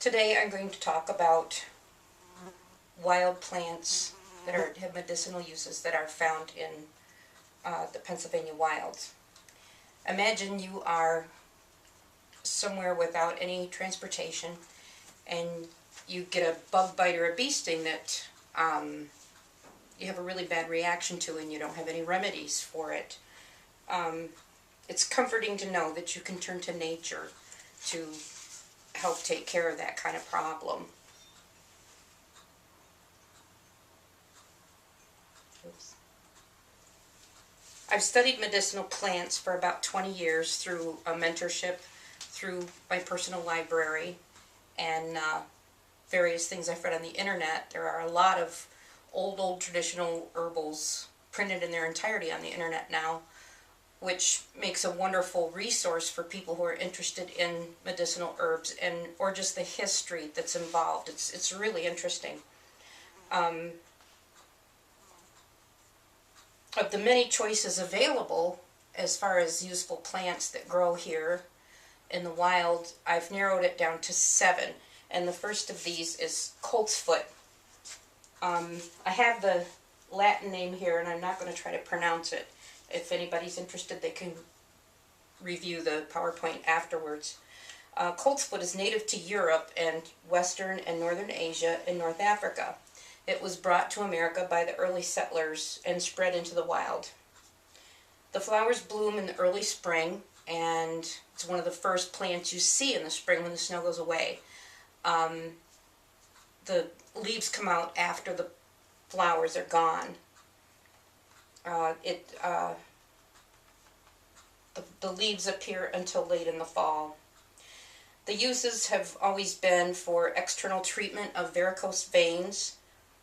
Today I'm going to talk about wild plants that have medicinal uses that are found in the Pennsylvania wilds. Imagine you are somewhere without any transportation and you get a bug bite or a bee sting that you have a really bad reaction to and you don't have any remedies for it. It's comforting to know that you can turn to nature to help take care of that kind of problem. Oops. I've studied medicinal plants for about 20 years through a mentorship, through my personal library, and various things I've read on the internet. There are a lot of old traditional herbals printed in their entirety on the internet now, which makes a wonderful resource for people who are interested in medicinal herbs and or just the history that's involved. It's really interesting. Of the many choices available as far as useful plants that grow here in the wild, I've narrowed it down to 7. And the first of these is coltsfoot. I have the Latin name here, and I'm not going to try to pronounce it. If anybody's interested, they can review the PowerPoint afterwards. Coltsfoot is native to Europe and Western and Northern Asia and North Africa. It was brought to America by the early settlers and spread into the wild. The flowers bloom in the early spring, and it's one of the first plants you see in the spring when the snow goes away. The leaves come out after the flowers are gone. The leaves appear until late in the fall. The uses have always been for external treatment of varicose veins,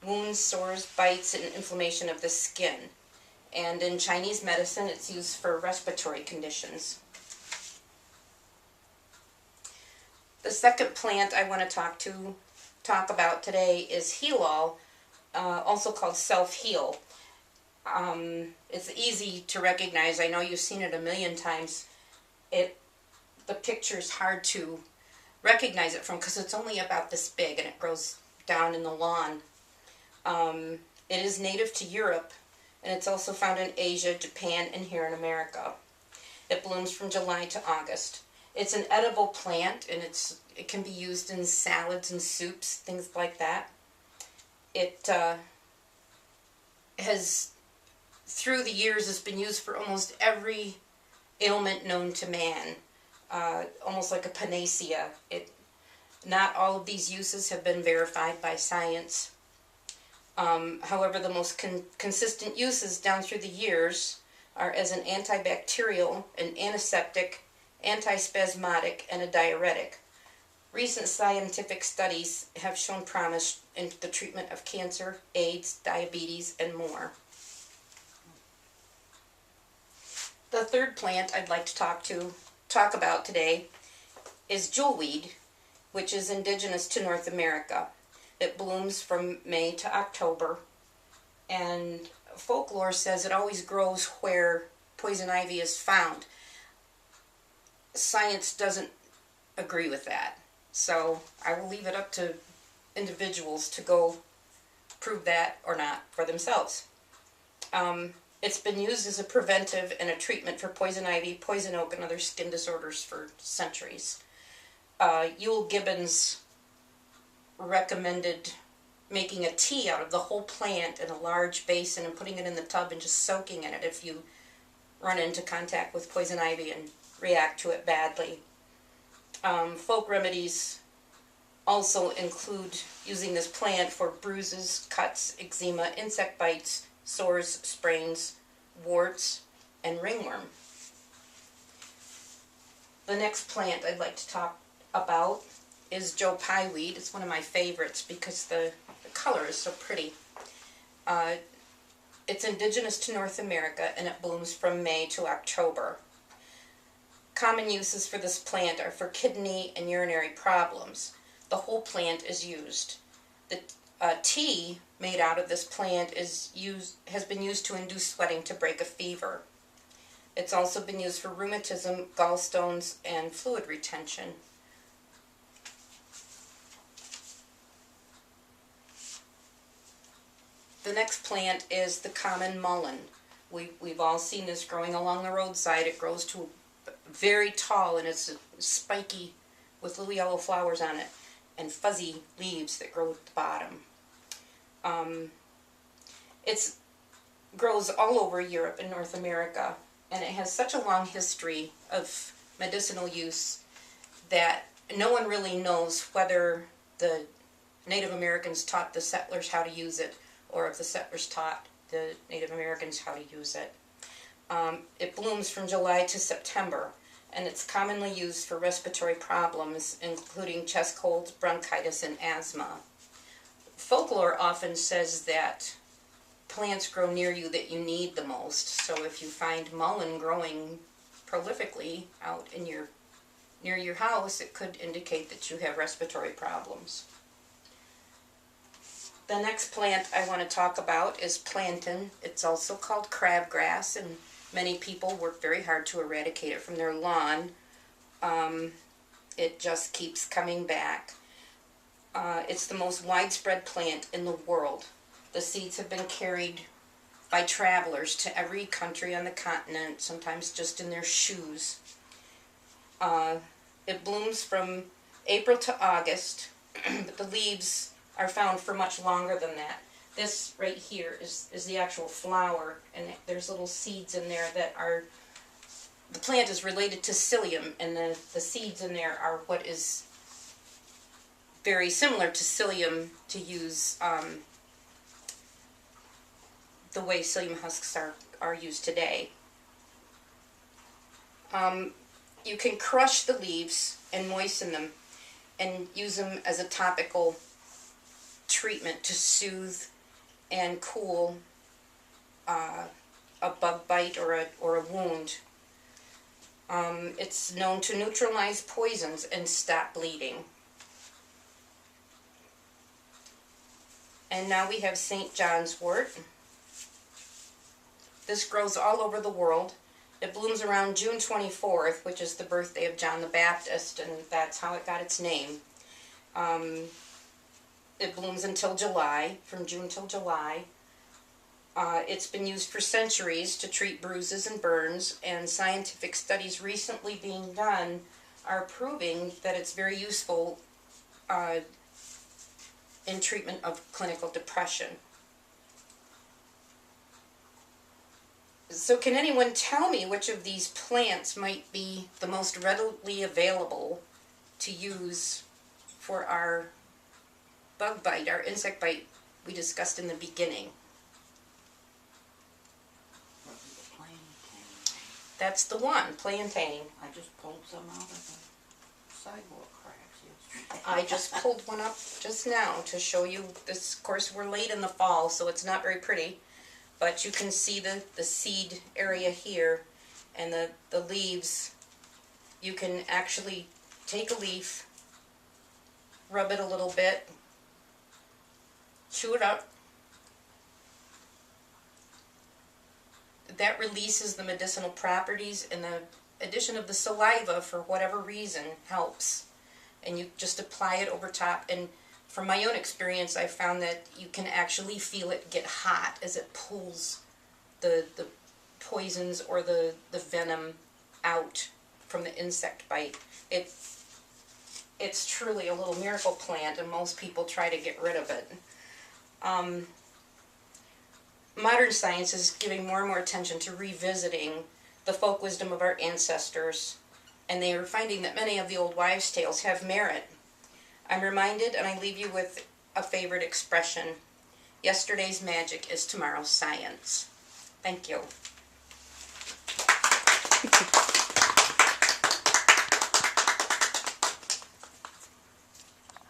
wounds, sores, bites, and inflammation of the skin. And in Chinese medicine, it's used for respiratory conditions. The second plant I want to talk about today is heal-all, also called self-heal. It's easy to recognize. I know you've seen it a million times. The picture's hard to recognize it from because it's only about this big and it grows down in the lawn. It is native to Europe, and it's also found in Asia, Japan, and here in America. It blooms from July to August. It's an edible plant, and it can be used in salads and soups, things like that. It has, through the years, has been used for almost every ailment known to man, almost like a panacea. Not all of these uses have been verified by science. However, the most consistent uses down through the years are as an antibacterial, an antiseptic, antispasmodic, and a diuretic. Recent scientific studies have shown promise in the treatment of cancer, AIDS, diabetes, and more. The third plant I'd like to talk about today is jewelweed, which is indigenous to North America. It blooms from May to October, and folklore says it always grows where poison ivy is found. Science doesn't agree with that, so I will leave it up to individuals to go prove that or not for themselves. It's been used as a preventive and a treatment for poison ivy, poison oak, and other skin disorders for centuries. Yule Gibbons recommended making a tea out of the whole plant in a large basin and putting it in the tub and just soaking in it if you run into contact with poison ivy and react to it badly. Folk remedies also include using this plant for bruises, cuts, eczema, insect bites, sores, sprains, warts, and ringworm. The next plant I'd like to talk about is Joe Pye weed. It's one of my favorites because the color is so pretty. It's indigenous to North America, and it blooms from May to October. Common uses for this plant are for kidney and urinary problems. The whole plant is used. The tea made out of this plant has been used to induce sweating to break a fever. It's also been used for rheumatism, gallstones, and fluid retention. The next plant is the common mullein. We've all seen this growing along the roadside. It grows to very tall, and it's spiky with little yellow flowers on it and fuzzy leaves that grow at the bottom. It grows all over Europe and North America, and it has such a long history of medicinal use that no one really knows whether the Native Americans taught the settlers how to use it, or if the settlers taught the Native Americans how to use it. It blooms from July to September, and it's commonly used for respiratory problems, including chest colds, bronchitis, and asthma. Folklore often says that plants grow near you that you need the most, so if you find mullein growing prolifically out in near your house, it could indicate that you have respiratory problems. The next plant I want to talk about is plantain. It's also called crabgrass, and many people work very hard to eradicate it from their lawn. It just keeps coming back. It's the most widespread plant in the world. The seeds have been carried by travelers to every country on the continent, sometimes just in their shoes. It blooms from April to August, but the leaves are found for much longer than that. This right here is the actual flower, and there's little seeds in there that are, the plant is related to psyllium, and the seeds in there are what is very similar to psyllium, to use the way psyllium husks are used today. You can crush the leaves and moisten them and use them as a topical treatment to soothe and cool a bug bite or a wound. It's known to neutralize poisons and stop bleeding. And now we have St. John's wort. This grows all over the world. It blooms around June 24th, which is the birthday of John the Baptist, and that's how it got its name. It blooms until July, from June till July. It's been used for centuries to treat bruises and burns, and scientific studies recently being done are proving that it's very useful in treatment of clinical depression. So can anyone tell me which of these plants might be the most readily available to use for our bug bite, our insect bite we discussed in the beginning? That's the one, plantain. I just pulled some out of the sidewalk cracks yesterday. I just pulled one up just now to show you this. Of course, we're late in the fall, so it's not very pretty. But you can see the seed area here and the leaves. You can actually take a leaf, rub it a little bit, chew it up. That releases the medicinal properties, and the addition of the saliva, for whatever reason, helps. And you just apply it over top, and from my own experience, I found that you can actually feel it get hot as it pulls the poisons or the venom out from the insect bite. It's truly a little miracle plant, and most people try to get rid of it. Modern science is giving more and more attention to revisiting the folk wisdom of our ancestors, and they are finding that many of the old wives' tales have merit. I'm reminded, and I leave you with a favorite expression: yesterday's magic is tomorrow's science. Thank you.